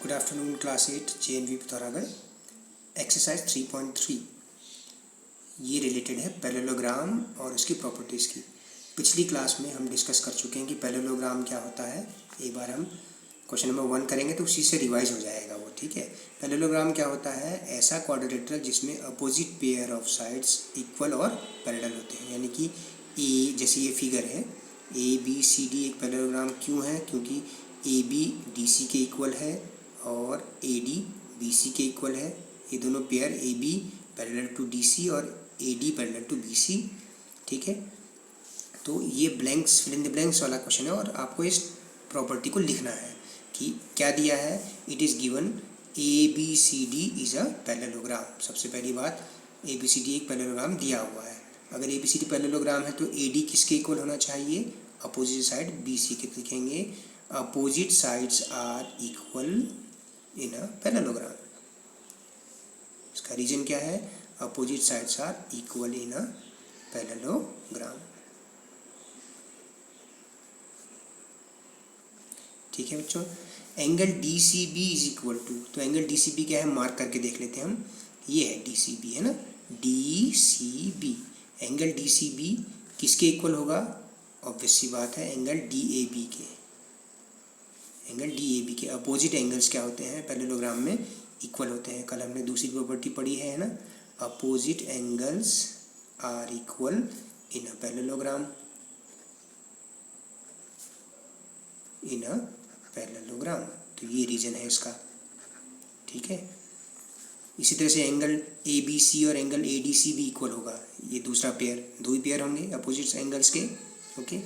Good afternoon class 8 JNV Pithoragarh. Exercise 3.3 ये related है parallelogram और उसकी प्रॉपर्टीज़ की। पिछली क्लास में हम डिस्कस कर चुके हैं कि पैरेललोग्राम क्या होता है। एक बार हम क्वेश्चन नंबर 1 करेंगे तो उसी से रिवाइज हो जाएगा वो, ठीक है। पैरेललोग्राम क्या होता है? ऐसा क्वाड्रिलेटरल जिसमें opposite pair of sides equal और पैरेलल होते हैं। यानी कि ए, जैसे ये फिगर है ABCD एक पैरेललोग्राम क्यों है? क्योंकि AB DC के इक्वल है और AD BC के इक्वल है। ये दोनों pair AB parallel to DC और AD पैरेलल टू BC, ठीक है। तो ये blanks, fill in the blanks वाला क्वेश्चन है और आपको इस प्रॉपर्टी को लिखना है कि क्या दिया है। It is given ABCD is a parallelogram. सबसे पहली बात, ABCD एक पैरेललोग्राम दिया हुआ है। अगर ABCD पैरेललोग्राम है तो AD किसके इक्वल होना चाहिए? अपोजिट साइड BC के। लिखेंगे opposite sides are equal in a parallelogram. इसका रीजन क्या है? Opposite sides are equal in a parallelogram, ठीक है बच्चों। Angle DCB is equal to, तो एंगल DCB क्या है मार्क करके देख लेते हैं हम। ये है DCB, है ना, DCB। एंगल DCB किसके इक्वल होगा? ऑब्वियस सी बात है, एंगल DAB के। एंगल DAB के अपोजिट एंगल्स क्या होते हैं पैरेललोग्राम में? इक्वल होते हैं। कल हमने दूसरी प्रॉपर्टी पढ़ी है ना, opposite angles are equal in a parallelogram, in a parallelogram. तो ये रीजन है इसका, ठीक है। इसी तरह से एंगल ABC और एंगल ADC भी इक्वल होगा। ये दूसरा पेयर, दो ही पेयर होंगे अपोजिट एंगल्स के, ओके।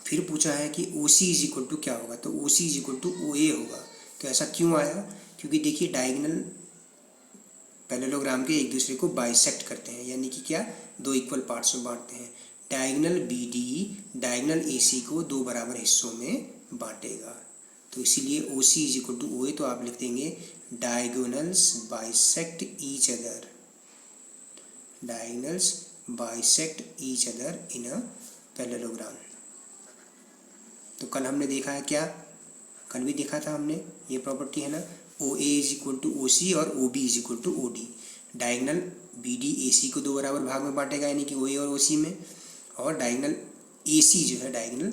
फिर पूछा है कि OC इज इक्वल टू क्या होगा? तो OC is equal to OA होगा। तो ऐसा क्यों आया? क्योंकि देखिए डायगोनल पैरेललोग्राम के एक दूसरे को बाइसेक्ट करते हैं, यानी कि क्या, दो इक्वल पार्ट्स में बांटते हैं। डायगोनल BD डायगोनल AC को दो बराबर हिस्सों में बांटेगा। तो इसीलिए OC is equal to OA। तो आप लिख देंगे diagonals bisect each other, diagonals bisect each other in a parallelogram. तो कल हमने देखा है क्या, कल भी देखा था हमने, ये प्रॉपर्टी है ना, OA is equal to OC और OB is equal to OD। Diagonal BD AC को दो बराबर भाग में बांटेगा, यानी कि OA और OC में, और डायगोनल AC जो है डायगोनल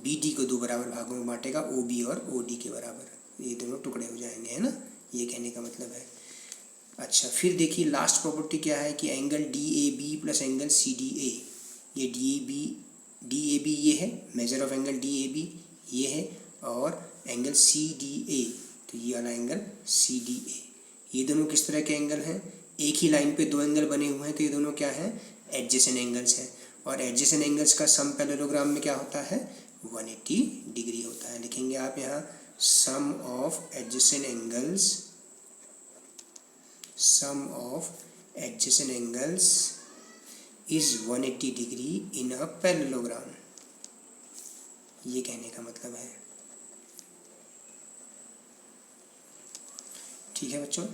BD को दो बराबर भागों में बांटेगा, OB और OD के बराबर। ये दोनों टुकड़े हो जाएंगे, है ना, ये कहने का मतलब है। अच्छा, फिर देखिए लास्ट प्रॉपर्टी क्या है कि angle DAB plus angle CDA। ये DAB ये है, मेजर ऑफ एंगल DAB ये है, और एंगल CDA, तो ये वाला एंगल CDA। ये दोनों किस तरह के एंगल हैं? एक ही लाइन पे दो एंगल बने हुए हैं, तो ये दोनों क्या हैं? एडजेसेंट एंगल्स हैं। और एडजेसेंट एंगल्स का सम पैरेललोग्राम में क्या होता है? 180 डिग्री होता है। लिखेंगे आप यहाँ sum of adjacent angles, sum of adjacent angles is 180 degree in a parallelogram. ये कहने का मतलब है, ठीक है बच्चों।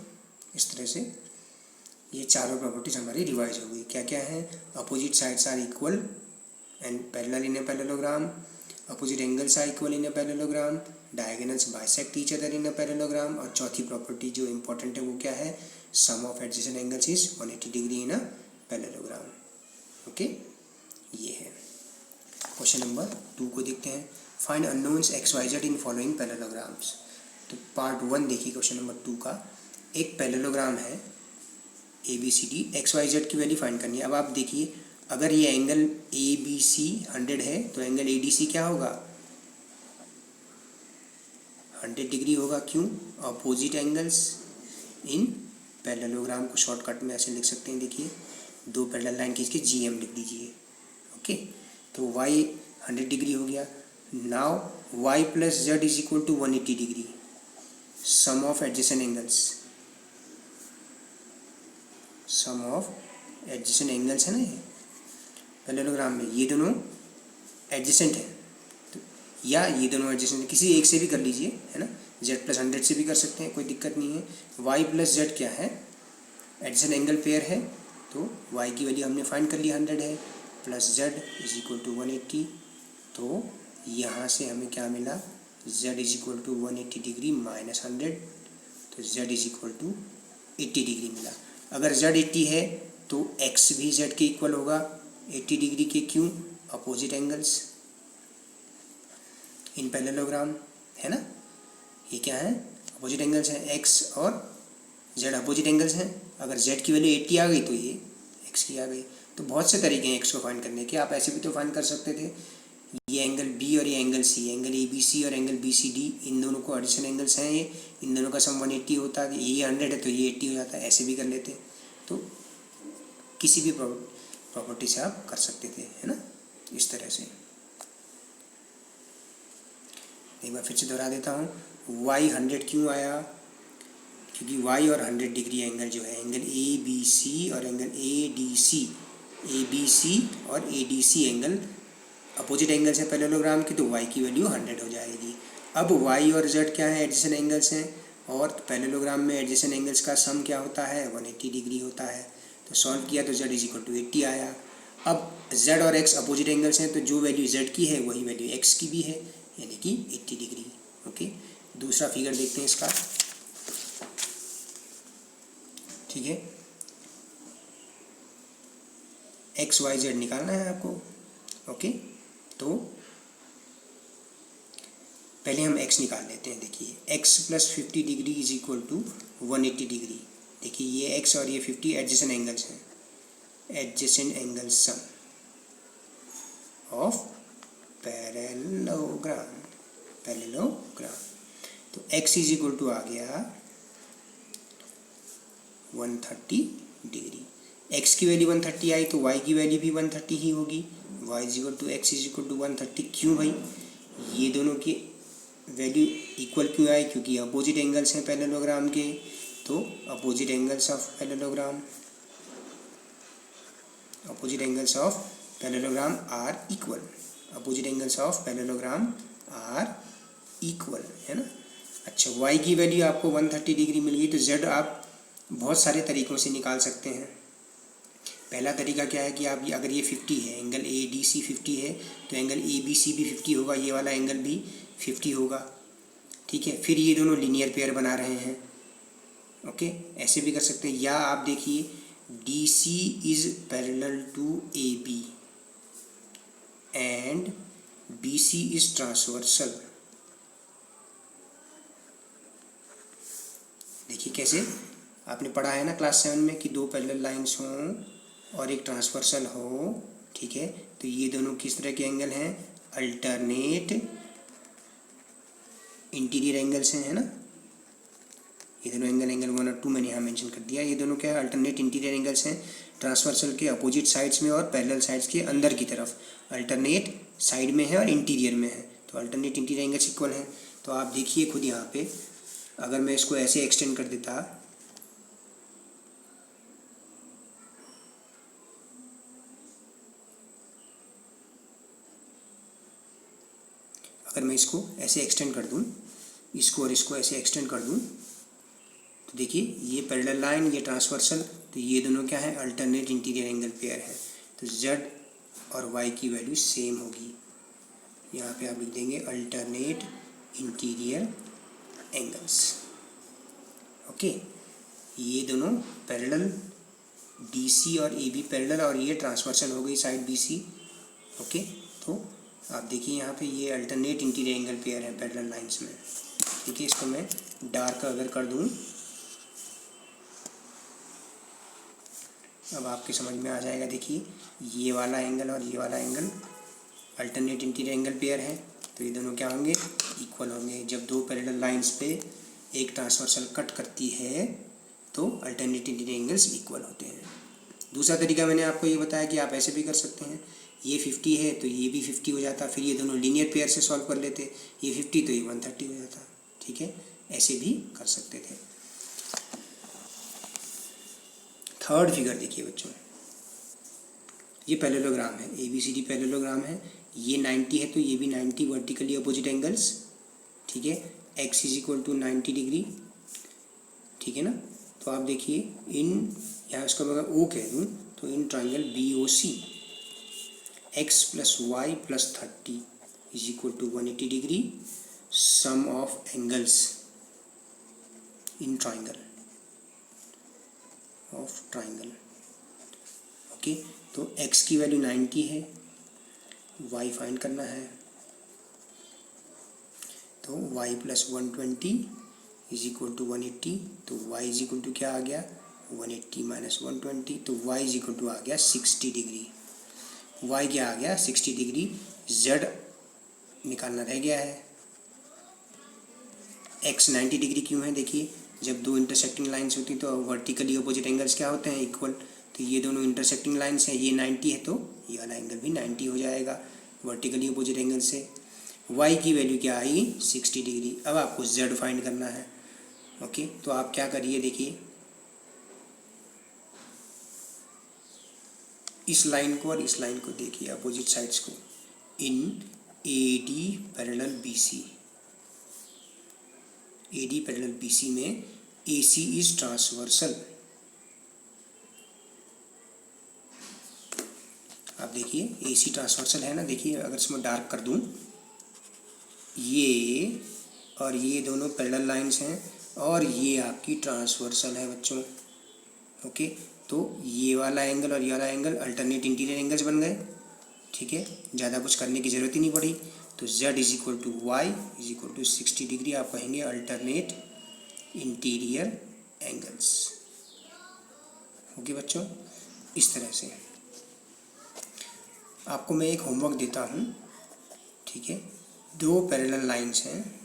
इस तरह से ये चारों प्रॉपर्टीज हमारी रिवाइज हो गई। क्या क्या है? Opposite sides are equal and parallel in a parallelogram, opposite angles are equal in a parallelogram, diagonals bisect each other in a parallelogram, और चौथी प्रॉपर्टी जो इंपॉर्टेंट है वो क्या है? Sum of adjacent angles is 180 degree in a parallelogram, okay. ये है। Question number 2 को देखते हैं। Find unknowns XYZ in following parallelograms. तो पार्ट 1 देखिए क्वेश्चन नंबर 2 का। एक पैरेललोग्राम है ABCD, XYZ की वैल्यू फाइंड करनी है। अब आप देखिए, अगर ये एंगल ABC 100 है तो एंगल ADC क्या होगा? 100 डिग्री होगा। क्यों? अपोजिट एंगल्स इन पैरेललोग्राम को शॉर्टकट में ऐसे लिख सकते हैं। देखिए दो पैरेलल लाइन खींच के GM लिख दीजिए, ओके। तो Y 100 डिग्री हो गया। Now Y plus Z is equal to 180 degree. Sum of adjacent angles, sum of adjacent angles है ना ये पैरेललोग्राम में, ये दोनों एडजेसेंट हैं, तो या ये दोनों एडजेसेंट हैं, किसी एक से भी कर लीजिए, है ना। Z प्लस 100 से भी कर सकते हैं, कोई दिक्कत नहीं है। Y प्लस Z क्या है? एडजेसेंट एंगल पेयर है, तो Y की वैल्यू हमने फाइंड कर ली, 100 है, plus Z is equal to 180। तो यहाँ से हमें क्या मिला? z is equal to 180 degree minus 100, तो z is equal to 80 degree मिला। अगर z 80 है तो x भी z के इक्वल होगा 80 डिग्री के, क्यों? अपोजिट एंगल्स इन पैरेललोग्राम, है ना। ये क्या है? अपोजिट एंगल्स हैं, x और z अपोजिट एंगल्स हैं। अगर z की वैल्यू 80 आ गई तो ये x की आ गई। तो बहुत से तरीके हैं x को फाइंड करने के। आप ऐसे भी तो फाइंड कर सकते थे, ये एंगल B और ये एंगल C, एंगल ABC और एंगल BCD, इन दोनों को एडिशन एंगल्स हैं ये, इन दोनों का सम 180 होता है, ये 100 है तो ये 80 हो जाता है, ऐसे भी कर लेते। तो किसी भी प्रॉपर्टी से आप कर सकते थे, है ना, इस तरह से। एक बार फिर से दोहरा देता हूँ, y 100 क्यों आया? क्योंकि y और 100 डिग्री एंगल जो है, एंगल ABC और एंगल ADC, ABC और ADC एंगल अपोजिट एंगल्स हैं पैरेललोग्राम की, तो y की वैल्यू 100 हो जाएगी। अब y और z क्या है? एडजेसेंट एंगल्स हैं, और पैरेललोग्राम में एडजेसेंट एंगल्स का सम क्या होता है? 180 डिग्री होता है। तो सॉल्व किया तो z इज इक्वल टू 80 आया। अब z और x अपोजिट एंगल्स हैं, तो जो वैल्यू z की है वही वैल्यू x की भी है, यानी कि 80 डिग्री। ओके, दूसरा फिगर देखते हैं इसका, ठीक है। एक्स वाई जेड निकालना है आपको। ओके, तो पहले हम x निकाल लेते हैं। देखिए x plus 50 degree is equal to 180 degree. देखिए ये x और ये 50 एडजेसेंट एंगल्स हैं, adjacent angle sum of parallelogram. तो x इज इक्वल टू आ गया 130 डिग्री। x की वैल्यू 130 आई तो y की वैल्यू भी 130 ही होगी। y is equal to x is equal to 130। क्यों भाई? ये दोनों की वैल्यू इक्वल क्यों आई? क्योंकि अपोजिट एंगल्स हैं पैरेललोग्राम के। तो opposite angles of parallelogram are equal. Opposite angles of parallelogram are equal, है ना। अच्छा, y की वैल्यू आपको 130 डिग्री मिल गई, तो z आप बहुत सारे तरीक़ों से निकाल सकते हैं। पहला तरीका क्या है कि आप अगर ये 50 है, एंगल ADC 50 है, तो एंगल ABC भी 50 होगा, ये वाला एंगल भी 50 होगा, ठीक है। फिर ये दोनों लीनियर पेयर बना रहे हैं। ओके, ऐसे भी कर सकते हैं। या आप देखिए DC is parallel to AB and BC is transversal. देखिए कैसे, आपने पढ़ा है ना क्लास 7 में कि दो पैरेलल लाइंस हों और एक ट्रांसवर्सल हो, ठीक है। तो ये दोनों किस तरह के एंगल हैं? अल्टरनेट इंटीरियर एंगल्स हैं, है ना। ये दोनों एंगल 1 और 2 मैंने यहाँ मेंशन कर दिया। ये दोनों क्या है? अल्टरनेट इंटीरियर एंगल्स हैं, ट्रांसवर्सल के अपोजिट साइड्स में और पैरेलल साइड्स के अंदर की तरफ। अल्टरनेट साइड में है और इंटीरियर में है, तो अल्टरनेट इंटीरियर एंगल्स इक्वल हैं। तो आप देखिए खुद यहाँ पे, अगर मैं इसको ऐसे एक्सटेंड कर देता, अगर मैं इसको ऐसे एक्सटेंड कर दूं, इसको और इसको ऐसे एक्सटेंड कर दूं, तो देखिए ये पैरेलल लाइन, ये ट्रांसवर्सल, तो ये दोनों क्या है? अल्टरनेट इंटीरियर एंगल पेयर है। तो z और y की वैल्यू सेम होगी। यहाँ पे आप लिख देंगे अल्टरनेट इंटीरियर एंगल्स। ओके, ये दोनों पैरेलल, BC और AB पैरेलल, और ये ट्रांसवर्सल हो गई साइड BC। ओके, तो आप देखिए यहाँ पे ये अल्टरनेट इंटीरियर एंगल पेयर है पैरेलल लाइंस में, ठीक है। इसको मैं डार्क अगर कर दूँ, अब आपके समझ में आ जाएगा। देखिए ये वाला एंगल और ये वाला angle alternate interior angle pair है, तो ये दोनों क्या होंगे? इक्वल होंगे। जब दो पैरेलल लाइंस पे एक ट्रांसवर्सल कट करती है तो अल्टरनेट इंटीरियर एंगल्स इक्वल होते हैं। दूसरा तरीका मैंने आपको ये बताया कि आप ऐसे भी कर सकते हैं, ये 50 है तो ये भी 50 हो जाता, फिर ये दोनों लीनियर पेयर से सॉल्व कर लेते, ये 50 तो ये 130 हो जाता, ठीक है। ऐसे भी कर सकते थे। थर्ड फिगर देखिए बच्चों, ये पैरेललोग्राम है, ABCD पैरेललोग्राम है। ये 90 है तो ये भी 90 वर्टिकली अपोजिट एंगल्स, ठीक है। x is equal to 90 degree, ठीक है ना। तो आप देखिए इन, यहाँ इसका अगर O कह दूँ तो in triangle BOC x plus y plus 30 is equal to 180 degree. Sum of angles in triangle of triangle. Okay, तो x की वैल्यू 90 है, y फाइंड करना है, तो y plus 120 is equal to 180, तो y इज इक्वल टू क्या आ गया 180 minus 120, तो y इज इक्वल टू आ गया 60 डिग्री। y क्या आ गया 60 डिग्री। z निकालना रह गया है। x 90 डिग्री क्यों है, देखिए जब दो इंटरसेक्टिंग लाइंस होती तो वर्टिकली अपोजिट एंगल्स क्या होते हैं इक्वल, तो ये दोनों इंटरसेक्टिंग लाइंस हैं, ये 90 है तो ये वाला एंगल भी 90 हो जाएगा वर्टिकली अपोजिट एंगल से। y की वैल्यू क्या आई 60 डिग्री। अब आपको z फाइंड करना है। ओके, तो आप क्या करिए, देखिए इस लाइन को और इस लाइन को देखिए अपोजिट साइड्स को, इन AD parallel BC, AD parallel BC में AC इज ट्रांसवर्सल। आप देखिए AC ट्रांसवर्सल है ना, देखिए अगर इसमें डार्क कर दूं, ये और ये दोनों पैरेलल लाइंस हैं और ये आपकी ट्रांसवर्सल है बच्चों। ओके, तो ये वाला एंगल और ये वाला एंगल अल्टरनेट इंटीरियर एंगल्स बन गए। ठीक है, ज़्यादा कुछ करने की ज़रूरत ही नहीं पड़ी। तो z is equal to y is equal to 60 degree आप कहेंगे अल्टरनेट इंटीरियर एंगल्स। ओके बच्चों, इस तरह से आपको मैं एक होमवर्क देता हूँ। ठीक है, दो पैरेलल लाइंस हैं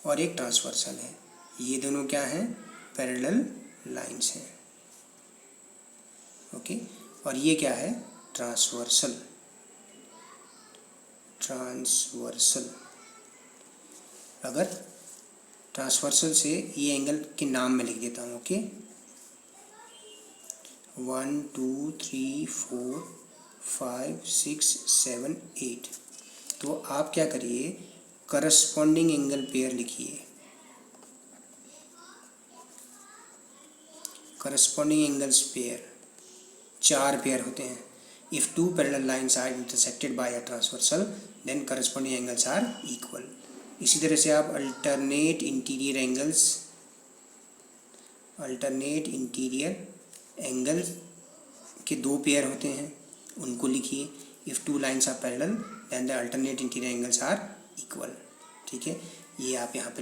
और एक ट्रांसवर्सल है, ये दोनों क्या हैं पैरेलल लाइंस हैं। ओके, और ये क्या है ट्रांसवर्सल। ट्रांसवर्सल, अगर ट्रांसवर्सल से ये एंगल के नाम में लिख देता हूँ। ओके, 1 2 3 4 5 6 7 8, तो आप क्या करिए करस्पॉन्डिंग एंगल पेयर लिखिए। करस्पॉन्डिंग एंगल्स पेयर 4 पेयर होते हैं। If two parallel lines are intersected by a transversal then corresponding angles are equal. इसी तरह से आप अल्टरनेट इंटीरियर एंगल के 2 पेयर होते हैं, उनको लिखिए। If two lines are parallel then the alternate interior angles are equal. ठीक है, ये आप यहाँ पे